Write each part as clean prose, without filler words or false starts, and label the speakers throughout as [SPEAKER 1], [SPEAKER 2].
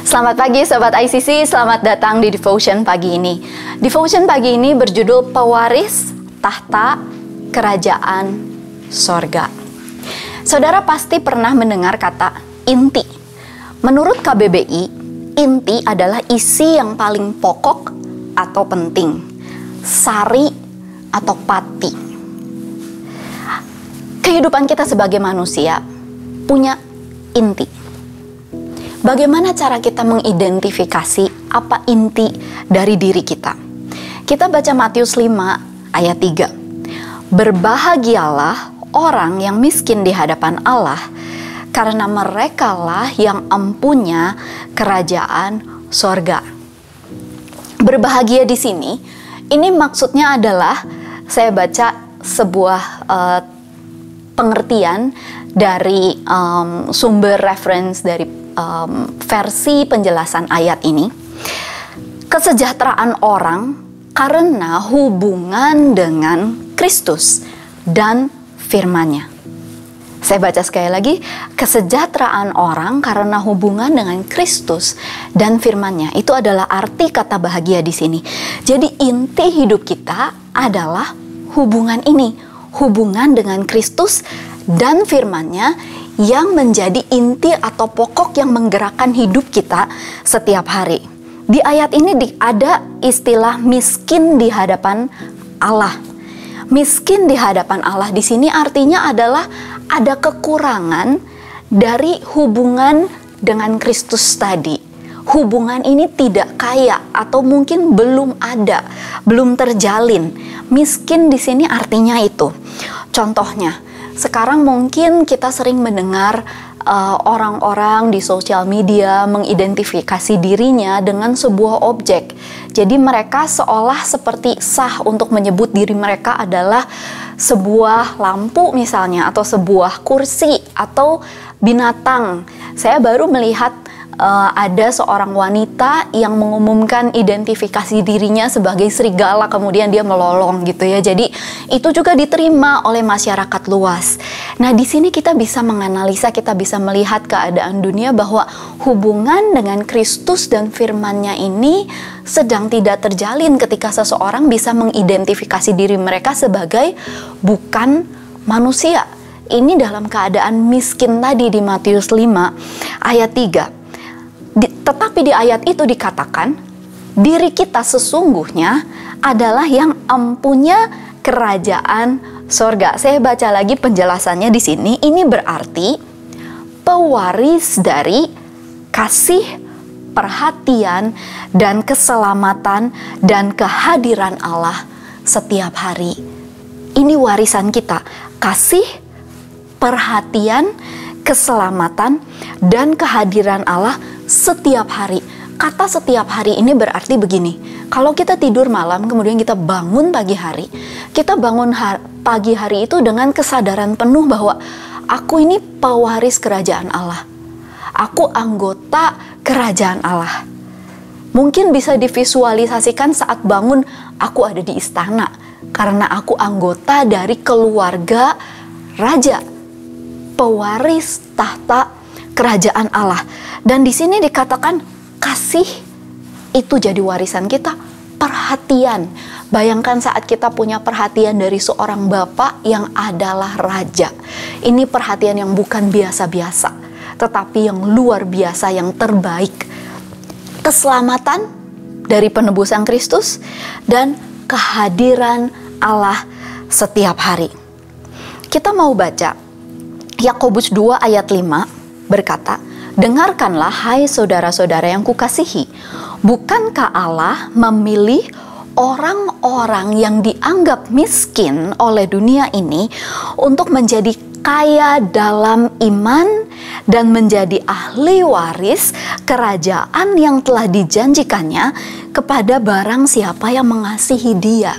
[SPEAKER 1] Selamat pagi Sobat ICC, selamat datang di Devotion pagi ini. Devotion pagi ini berjudul Pewaris Tahta Kerajaan Sorga. Saudara pasti pernah mendengar kata inti. Menurut KBBI, inti adalah isi yang paling pokok atau penting, sari atau pati. Kehidupan kita sebagai manusia punya inti. Bagaimana cara kita mengidentifikasi apa inti dari diri kita? Kita baca Matius 5 ayat 3. Berbahagialah orang yang miskin di hadapan Allah, karena merekalah yang empunya kerajaan sorga. Berbahagia di sini, ini maksudnya adalah saya baca sebuah pengertian dari sumber reference dari versi penjelasan ayat ini. Kesejahteraan orang karena hubungan dengan Kristus dan firman-Nya. Saya baca sekali lagi, kesejahteraan orang karena hubungan dengan Kristus dan firman-Nya. Itu adalah arti kata bahagia di sini. Jadi inti hidup kita adalah hubungan ini, hubungan dengan Kristus dan firman-Nya yang menjadi inti atau pokok yang menggerakkan hidup kita setiap hari. Di ayat ini ada istilah miskin di hadapan Allah. Miskin di hadapan Allah di sini artinya adalah ada kekurangan dari hubungan dengan Kristus tadi. Hubungan ini tidak kaya atau mungkin belum ada, belum terjalin. Miskin di sini artinya itu. Contohnya, sekarang mungkin kita sering mendengar orang-orang di sosial media mengidentifikasi dirinya dengan sebuah objek. Jadi mereka seolah seperti sah untuk menyebut diri mereka adalah sebuah lampu misalnya, atau sebuah kursi, atau binatang. Saya baru melihat ada seorang wanita yang mengumumkan identifikasi dirinya sebagai serigala, kemudian dia melolong gitu ya. Jadi itu juga diterima oleh masyarakat luas. Nah, di sini kita bisa menganalisa, kita bisa melihat keadaan dunia bahwa hubungan dengan Kristus dan firman-Nya ini sedang tidak terjalin ketika seseorang bisa mengidentifikasi diri mereka sebagai bukan manusia. Ini dalam keadaan miskin tadi di Matius 5 ayat 3. Tetapi di ayat itu dikatakan, diri kita sesungguhnya adalah yang empunya kerajaan sorga. Saya baca lagi penjelasannya di sini. Ini berarti pewaris dari kasih, perhatian, dan keselamatan dan kehadiran Allah setiap hari. Ini warisan kita, kasih, perhatian, keselamatan, dan kehadiran Allah setiap hari. Kata setiap hari ini berarti begini. Kalau kita tidur malam, kemudian kita bangun pagi hari. Kita bangun pagi hari itu dengan kesadaran penuh bahwa aku ini pewaris kerajaan Allah. Aku anggota kerajaan Allah. Mungkin bisa divisualisasikan saat bangun, aku ada di istana. Karena aku anggota dari keluarga raja. Pewaris tahta kerajaan Allah. Dan di sini dikatakan kasih itu jadi warisan kita, perhatian. Bayangkan saat kita punya perhatian dari seorang bapak yang adalah raja. Ini perhatian yang bukan biasa-biasa, tetapi yang luar biasa, yang terbaik. Keselamatan dari penebusan Kristus dan kehadiran Allah setiap hari. Kita mau baca Yakobus 2 ayat 5 berkata, dengarkanlah hai saudara-saudara yang kukasihi, bukankah Allah memilih orang-orang yang dianggap miskin oleh dunia ini untuk menjadi kaya dalam iman dan menjadi ahli waris kerajaan yang telah dijanjikannya kepada barang siapa yang mengasihi Dia.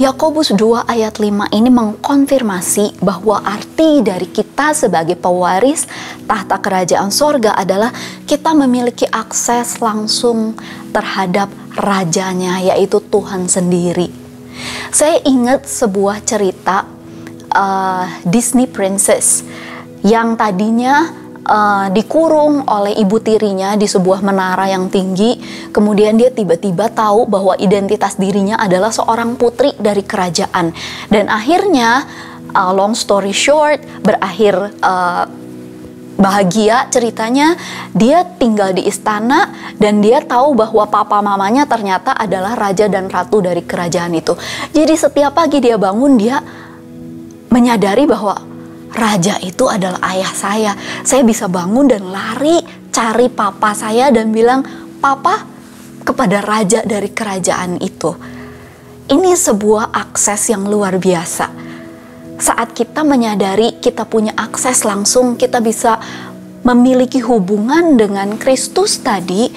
[SPEAKER 1] Yakobus 2 ayat 5 ini mengkonfirmasi bahwa arti dari kita sebagai pewaris tahta kerajaan sorga adalah kita memiliki akses langsung terhadap rajanya, yaitu Tuhan sendiri. Saya ingat sebuah cerita Disney Princess yang tadinya dikurung oleh ibu tirinya di sebuah menara yang tinggi. Kemudian dia tiba-tiba tahu bahwa identitas dirinya adalah seorang putri dari kerajaan. Dan akhirnya, long story short, berakhir bahagia ceritanya. Dia tinggal di istana dan dia tahu bahwa papa mamanya ternyata adalah raja dan ratu dari kerajaan itu. Jadi setiap pagi dia bangun, dia menyadari bahwa raja itu adalah ayah saya. Saya bisa bangun dan lari cari papa saya dan bilang, "Papa," kepada raja dari kerajaan itu. Ini sebuah akses yang luar biasa. Saat kita menyadari kita punya akses langsung, kita bisa memiliki hubungan dengan Kristus tadi,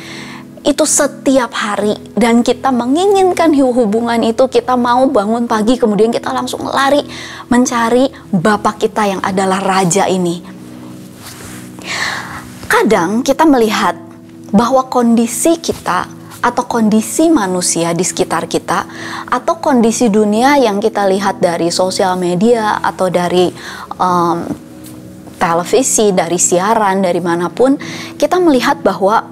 [SPEAKER 1] itu setiap hari, dan kita menginginkan hubungan itu. Kita mau bangun pagi, kemudian kita langsung lari mencari Bapa kita yang adalah Raja ini. Kadang kita melihat bahwa kondisi kita atau kondisi manusia di sekitar kita atau kondisi dunia yang kita lihat dari sosial media atau dari televisi, dari siaran, dari manapun, kita melihat bahwa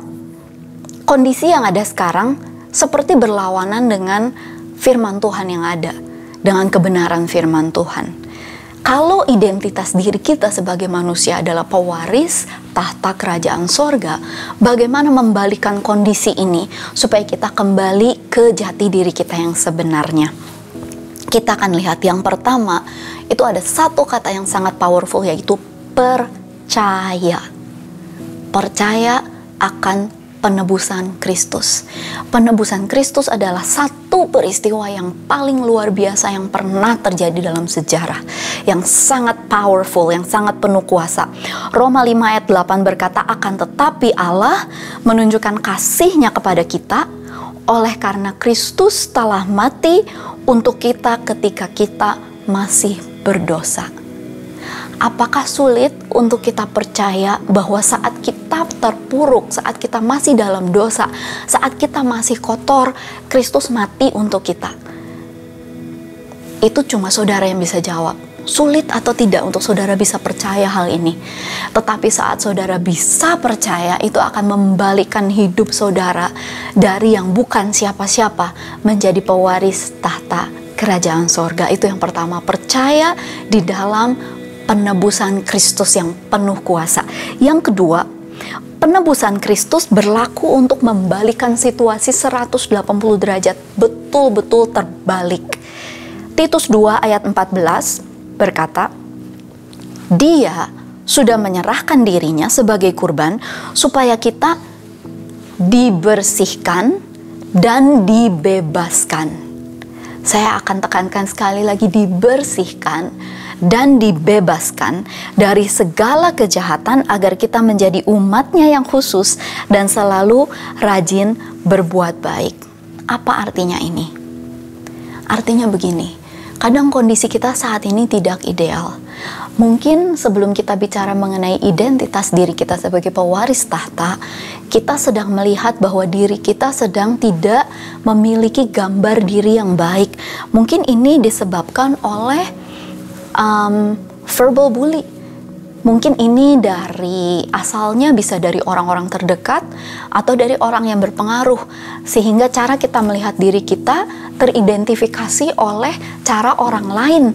[SPEAKER 1] kondisi yang ada sekarang seperti berlawanan dengan firman Tuhan yang ada, dengan kebenaran firman Tuhan. Kalau identitas diri kita sebagai manusia adalah pewaris tahta kerajaan sorga, bagaimana membalikan kondisi ini supaya kita kembali ke jati diri kita yang sebenarnya? Kita akan lihat yang pertama, itu ada satu kata yang sangat powerful, yaitu percaya. Percaya akan penebusan Kristus. Penebusan Kristus adalah satu peristiwa yang paling luar biasa yang pernah terjadi dalam sejarah, yang sangat powerful, yang sangat penuh kuasa. Roma 5 ayat 8 berkata, "Akan tetapi Allah menunjukkan kasih-Nya kepada kita oleh karena Kristus telah mati untuk kita ketika kita masih berdosa." Apakah sulit untuk kita percaya bahwa saat kita terpuruk, saat kita masih dalam dosa, saat kita masih kotor, Kristus mati untuk kita? Itu cuma saudara yang bisa jawab. Sulit atau tidak untuk saudara bisa percaya hal ini. Tetapi saat saudara bisa percaya, itu akan membalikan hidup saudara dari yang bukan siapa-siapa menjadi pewaris tahta kerajaan sorga. Itu yang pertama, percaya di dalam penebusan Kristus yang penuh kuasa. Yang kedua, penebusan Kristus berlaku untuk membalikan situasi 180 derajat, betul-betul terbalik. Titus 2 ayat 14 berkata, "Dia sudah menyerahkan dirinya sebagai kurban supaya kita dibersihkan dan dibebaskan." Saya akan tekankan sekali lagi, dibersihkan dan dibebaskan dari segala kejahatan agar kita menjadi umat-Nya yang khusus dan selalu rajin berbuat baik. Apa artinya ini? Artinya begini, kadang kondisi kita saat ini tidak ideal. Mungkin sebelum kita bicara mengenai identitas diri kita sebagai pewaris tahta, kita sedang melihat bahwa diri kita sedang tidak memiliki gambar diri yang baik. Mungkin ini disebabkan oleh verbal bully. Mungkin ini asalnya bisa dari orang-orang terdekat atau dari orang yang berpengaruh, sehingga cara kita melihat diri kita teridentifikasi oleh cara orang lain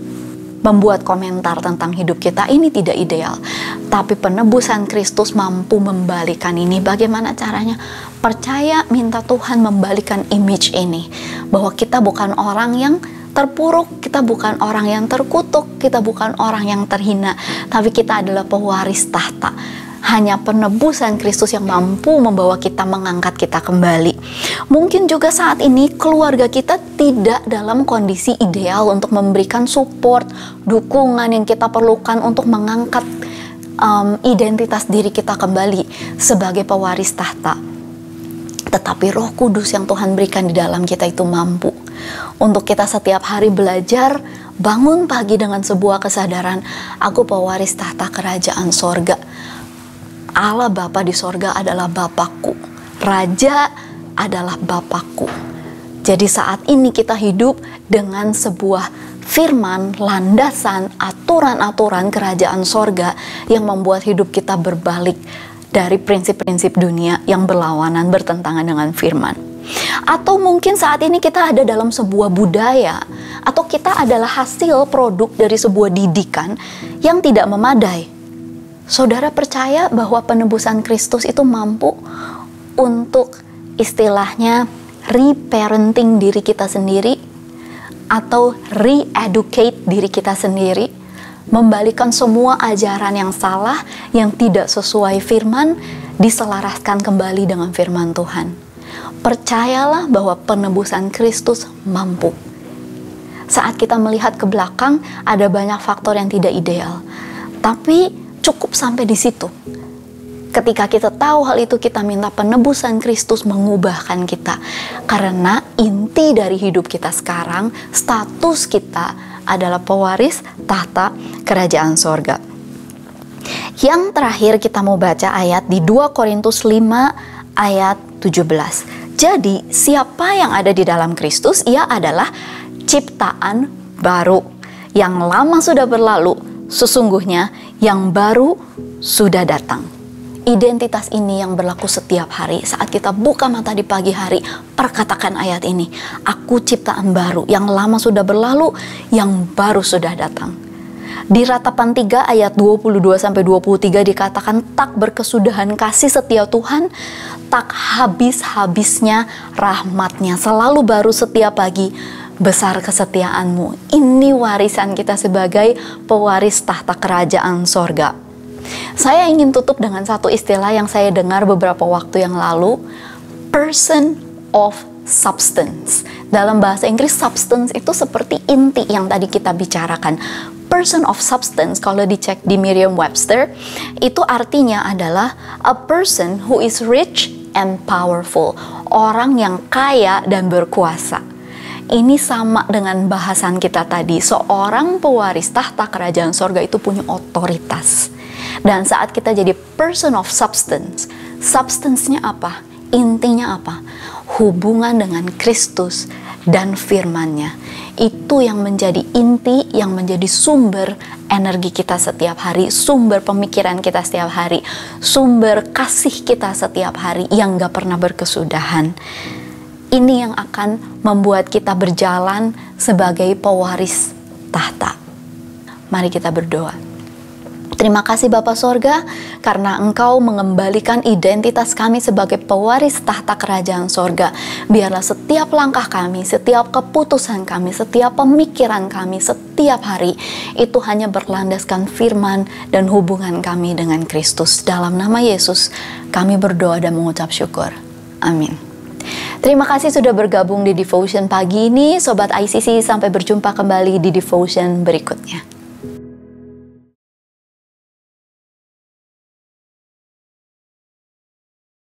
[SPEAKER 1] membuat komentar tentang hidup kita. Ini tidak ideal. Tapi penebusan Kristus mampu membalikan ini. Bagaimana caranya? Percaya, minta Tuhan membalikan image ini, bahwa kita bukan orang yang terpuruk, kita bukan orang yang terkutuk, kita bukan orang yang terhina, tapi kita adalah pewaris tahta. Hanya penebusan Kristus yang mampu membawa kita, mengangkat kita kembali. Mungkin juga saat ini keluarga kita tidak dalam kondisi ideal untuk memberikan support, dukungan yang kita perlukan untuk mengangkat identitas diri kita kembali sebagai pewaris tahta. Tetapi Roh Kudus yang Tuhan berikan di dalam kita itu mampu untuk kita setiap hari belajar, bangun pagi dengan sebuah kesadaran, aku pewaris tahta kerajaan sorga. Allah Bapa di sorga adalah Bapakku, Raja adalah Bapakku. Jadi saat ini kita hidup dengan sebuah firman, landasan, aturan-aturan kerajaan sorga yang membuat hidup kita berbalik dari prinsip-prinsip dunia yang berlawanan, bertentangan dengan firman. Atau mungkin saat ini kita ada dalam sebuah budaya, atau kita adalah hasil produk dari sebuah didikan yang tidak memadai. Saudara percaya bahwa penebusan Kristus itu mampu untuk istilahnya reparenting diri kita sendiri, atau re-educate diri kita sendiri, membalikan semua ajaran yang salah, yang tidak sesuai firman, diselaraskan kembali dengan firman Tuhan. Percayalah bahwa penebusan Kristus mampu. Saat kita melihat ke belakang, ada banyak faktor yang tidak ideal, tapi cukup sampai di situ. Ketika kita tahu hal itu, kita minta penebusan Kristus mengubahkan kita. Karena inti dari hidup kita sekarang, status kita adalah pewaris tahta kerajaan sorga. Yang terakhir kita mau baca ayat di 2 Korintus 5 ayat 17. Jadi siapa yang ada di dalam Kristus, ia adalah ciptaan baru. Yang lama sudah berlalu, sesungguhnya yang baru sudah datang. Identitas ini yang berlaku setiap hari. Saat kita buka mata di pagi hari, perkatakan ayat ini. Aku ciptaan baru, yang lama sudah berlalu, yang baru sudah datang. Di Ratapan 3 ayat 22-23 dikatakan, tak berkesudahan kasih setia Tuhan, tak habis-habisnya rahmatnya, selalu baru setiap pagi, besar kesetiaanmu. Ini warisan kita sebagai pewaris tahta kerajaan sorga. Saya ingin tutup dengan satu istilah yang saya dengar beberapa waktu yang lalu, person of substance. Dalam bahasa Inggris, substance itu seperti inti yang tadi kita bicarakan. Person of substance, kalau dicek di Merriam-Webster, itu artinya adalah a person who is rich and powerful. Orang yang kaya dan berkuasa. Ini sama dengan bahasan kita tadi. Seorang pewaris tahta kerajaan sorga itu punya otoritas. Dan saat kita jadi person of substance, substance-nya apa? Intinya apa? Hubungan dengan Kristus dan firman-Nya. Itu yang menjadi inti, yang menjadi sumber energi kita setiap hari, sumber pemikiran kita setiap hari, sumber kasih kita setiap hari yang gak pernah berkesudahan. Ini yang akan membuat kita berjalan sebagai pewaris tahta. Mari kita berdoa. Terima kasih Bapa Sorga, karena Engkau mengembalikan identitas kami sebagai pewaris tahta kerajaan sorga. Biarlah setiap langkah kami, setiap keputusan kami, setiap pemikiran kami, setiap hari, itu hanya berlandaskan firman dan hubungan kami dengan Kristus. Dalam nama Yesus, kami berdoa dan mengucap syukur. Amin. Terima kasih sudah bergabung di Devotion pagi ini. Sobat ICC, sampai berjumpa kembali di Devotion berikutnya.